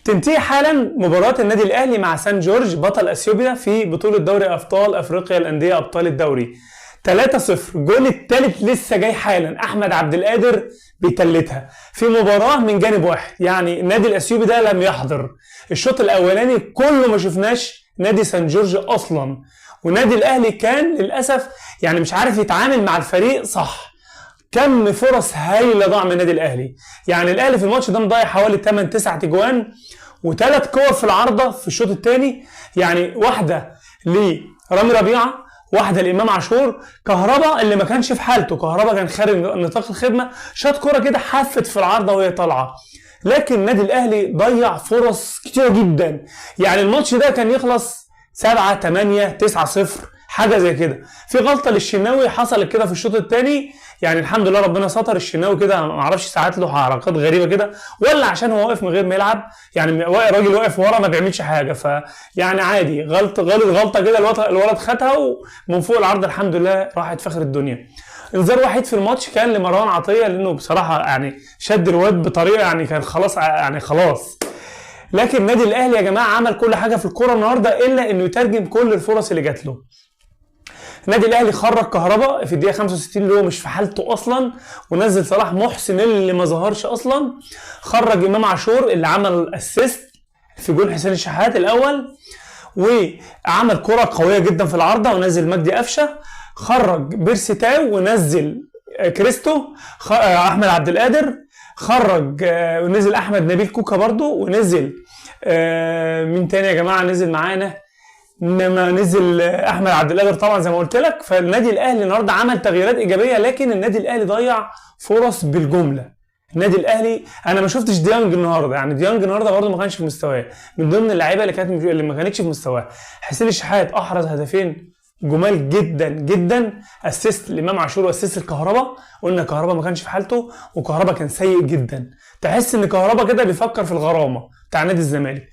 تنتهي حالا مباراة النادي الاهلي مع سان جورج بطل اثيوبيا في بطولة دوري ابطال افريقيا الاندية ابطال الدوري 3-0. الجول الثالث لسه جاي حالا، احمد عبد القادر بيتلتها في مباراة من جانب واحد. يعني النادي الاثيوبي ده لم يحضر الشوط الاولاني كله، ما شفناش نادي سان جورج اصلا، والنادي الاهلي كان للاسف يعني مش عارف يتعامل مع الفريق صح. كم فرص هايله ضاع من النادي الاهلي. يعني الاهلي في الماتش ده مضيع حوالي 8 9 تجوان وثلاث كور في العارضه في الشوط الثاني، يعني واحده لرامي ربيعه، واحده لامام عاشور، كهربا اللي ما كانش في حالته، كهربا كان خارج نطاق الخدمه، شاط كوره كده حفت في العارضه وهي طالعه. لكن النادي الاهلي ضيع فرص كتير جدا. يعني الماتش ده كان يخلص 7 8 9-0 حاجه زي كده. في غلطه للشناوي حصلت كده في الشوط الثاني، يعني الحمد لله ربنا ستر. الشناوي كده ما اعرفش ساعات له حركات غريبه كده، ولا عشان هو واقف من غير ما يلعب، يعني راجل واقف ورا ما بيعملش حاجه، فيعني عادي غلطه كده الولد خدها ومن فوق العرض الحمد لله راحت فخر الدنيا. انذار وحيد في الماتش كان لمروان عطيه، لانه بصراحه يعني شد الواد بطريقه يعني كان خلاص. لكن النادي الاهلي يا جماعه عمل كل حاجه في الكوره النهارده الا انه يترجم كل الفرص اللي جات له. النادي الاهلي خرج كهربا في الدقيقه 65 اللي هو مش في حالته اصلا، ونزل صلاح محسن اللي ما ظهرش اصلا، خرج امام عاشور اللي عمل اسيست في جول حسين الشحات الاول، وعمل كره قويه جدا في العارضه ونزل مجدي قفشه، خرج بيرسي تاو ونزل كريستو، احمد عبد القادر خرج ونزل احمد نبيل كوكا برضو، ونزل مين تاني يا جماعه نزل معانا، انما نزل احمد عبد القادر طبعا زي ما قلت لك. فالنادي الاهلي النهارده عمل تغييرات ايجابيه، لكن النادي الاهلي ضيع فرص بالجمله. النادي الاهلي انا ما شفتش ديانج النهارده، يعني ديانج النهارده برده ما كانش في مستواه، من ضمن اللعيبه اللي ما كانتش في مستواه. حسين الشحات احرز هدفين جمال جدا جدا، اسيست لامام عاشور واسيست الكهربا. قلنا كهربا ما كانش في حالته، وكهربا كان سيء جدا، تحس ان كهربا كده بيفكر في الغرامه بتاع نادي الزمالك.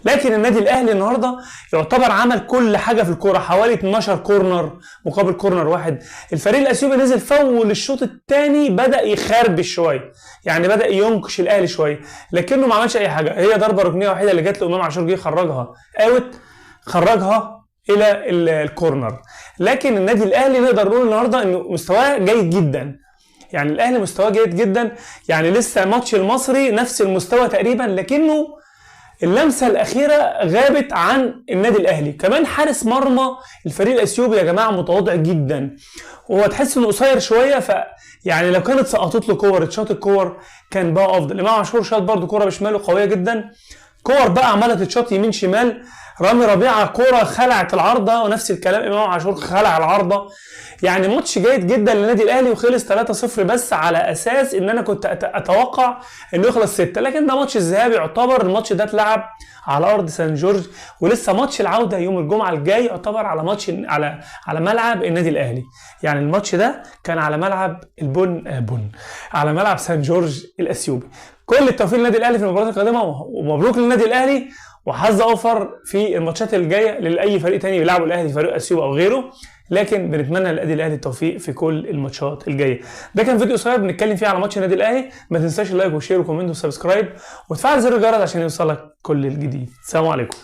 لكن النادي الاهلي النهارده يعتبر عمل كل حاجه في الكوره، حوالي 12 كورنر مقابل كورنر واحد. الفريق الاثيوبي نزل فول الشوط الثاني، بدا يخربش شويه، يعني بدا ينكش الاهلي شويه، لكنه ما عملش اي حاجه. هي ضربه ركنيه وحيده اللي جت له امام عاشور، جه خرجها اوت، خرجها الى الكورنر. لكن النادي الاهلي نقدر نقول النهارده انه مستواه جيد جدا، يعني الاهلي مستواه جيد جدا. يعني لسه ماتش المصري نفس المستوى تقريبا، لكنه اللمسه الاخيره غابت عن النادي الاهلي. كمان حارس مرمى الفريق الاثيوبي يا جماعه متواضع جدا، وهو تحس انه قصير شويه، يعني لو كانت سقطت له كور اتشاط الكور كان بقى افضل. امام عاشور شاط برده كوره بشماله قويه جدا، كور بقى عماله تتشاط يمين شمال. رامي ربيعه كوره خلعت العارضه، ونفس الكلام امام عاشور خلع العارضه. يعني ماتش جيد جدا للنادي الاهلي، وخلص 3-0 بس على اساس ان انا كنت اتوقع انه يخلص 6، لكن ده ماتش الذهاب يعتبر. الماتش ده اتلعب على ارض سان جورج، ولسه ماتش العوده يوم الجمعه الجاي يعتبر على ماتش على ملعب النادي الاهلي. يعني الماتش ده كان على ملعب على ملعب سان جورج الاثيوبي. كل التوفيق للنادي الاهلي في المباراه القادمه، ومبروك للنادي الاهلي، وحظ اوفر في الماتشات الجايه لاي فريق تاني بيلعبوا الاهلي، فريق اثيوبي او غيره. لكن بنتمنى للنادي الاهلي التوفيق في كل الماتشات الجايه. ده كان فيديو قصير بنتكلم فيه على ماتش النادي الاهلي. ما تنساش اللايك والشير وكومنت وسبسكرايب وتفعل زر الجرس عشان يوصلك كل الجديد. السلام عليكم.